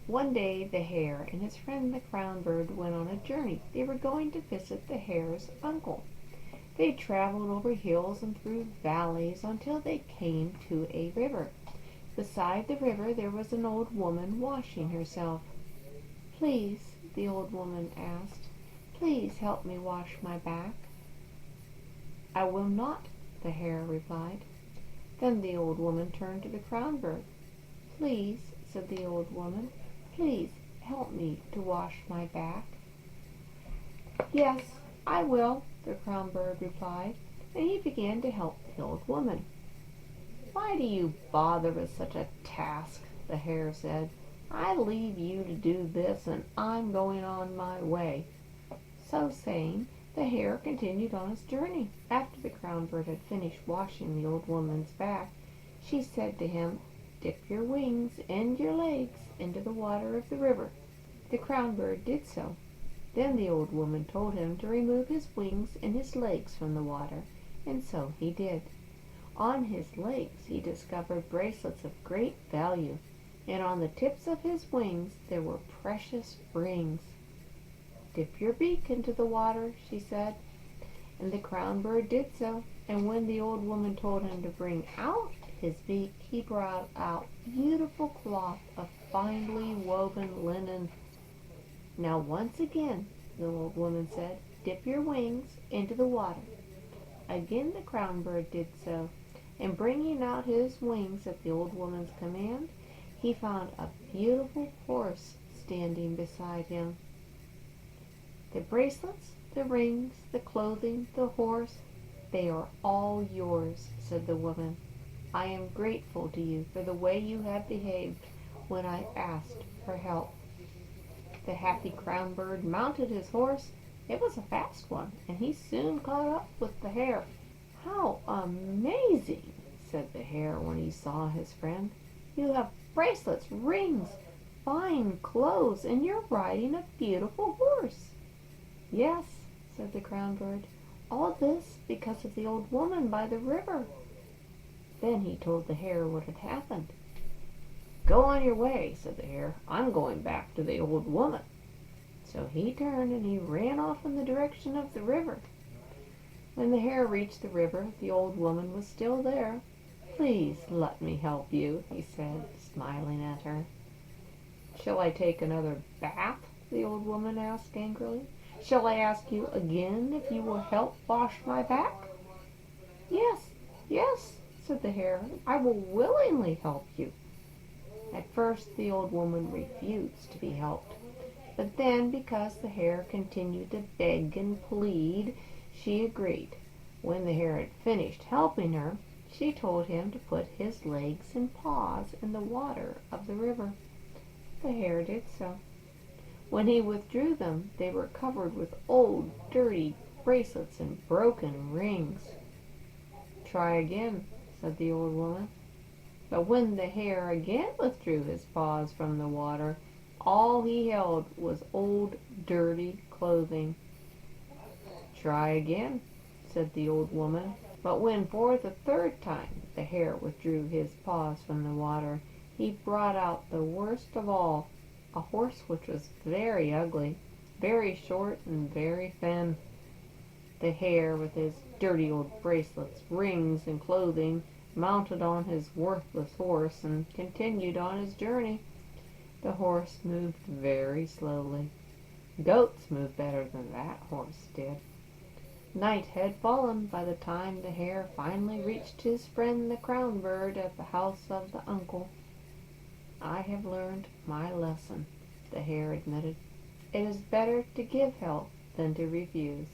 One day the hare and his friend the crownbird went on a journey. They were going to visit the hare's uncle. They traveled over hills and through valleys until they came to a river. Beside the river there was an old woman washing herself. "Please," the old woman asked, "please help me wash my back." "I will not," the hare replied. Then the old woman turned to the crownbird. "Please," said the old woman, "please help me to wash my back." "Yes, I will," the crownbird replied, and he began to help the old woman. "Why do you bother with such a task?" the hare said. "I leave you to do this, and I'm going on my way." So saying, the hare continued on his journey. After the crownbird had finished washing the old woman's back, she said to him, "Dip your wings and your legs into the water of the river." The crownbird did so. Then the old woman told him to remove his wings and his legs from the water, and so he did. On his legs he discovered bracelets of great value, and on the tips of his wings there were precious rings. "Dip your beak into the water," she said, and the crownbird did so, and when the old woman told him to bring out his beak, he brought out beautiful cloth of finely woven linen. "Now once again," the old woman said, "dip your wings into the water." Again the crownbird did so, and bringing out his wings at the old woman's command, he found a beautiful horse standing beside him. "The bracelets, the rings, the clothing, the horse, they are all yours," said the woman. "I am grateful to you for the way you have behaved when I asked for help." The happy crownbird mounted his horse. It was a fast one, and he soon caught up with the hare. "How amazing!" said the hare when he saw his friend. "You have bracelets, rings, fine clothes, and you're riding a beautiful horse." "Yes," said the crownbird, "all this because of the old woman by the river." Then he told the hare what had happened. "Go on your way," said the hare. "I'm going back to the old woman." So he turned and he ran off in the direction of the river. When the hare reached the river, the old woman was still there. "Please let me help you," he said, smiling at her. "Shall I take another bath?" the old woman asked angrily. "Shall I ask you again if you will help wash my back?" "Yes, yes," said the hare, "I will willingly help you." At first the old woman refused to be helped, but then, because the hare continued to beg and plead, she agreed. When the hare had finished helping her, she told him to put his legs and paws in the water of the river. The hare did so. When he withdrew them, they were covered with old, dirty bracelets and broken rings. "Try again," said the old woman. But when the hare again withdrew his paws from the water, all he held was old, dirty clothing. "Try again," said the old woman. But when for the third time the hare withdrew his paws from the water, he brought out the worst of all, a horse which was very ugly, very short and very thin. The hare, with his dirty old bracelets, rings, and clothing, mounted on his worthless horse and continued on his journey. The horse moved very slowly. Goats moved better than that horse did. Night had fallen by the time the hare finally reached his friend the crownbird at the house of the uncle. "I have learned my lesson," the hare admitted. "It is better to give help than to refuse.